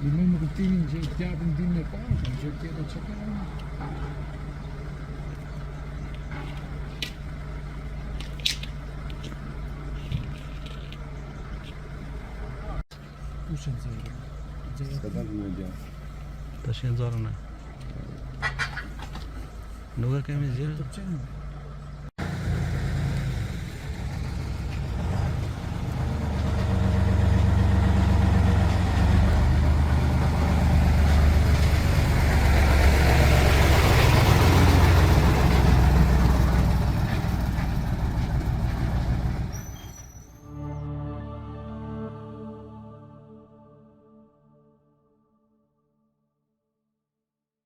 Limon mo tingin siya, tiyabang din na pa. Kung siya tiyabang siya ka. Pushen zero. Kadar mı Taşıyın zoruna. Nuga kemiz ya. Tutacak mı?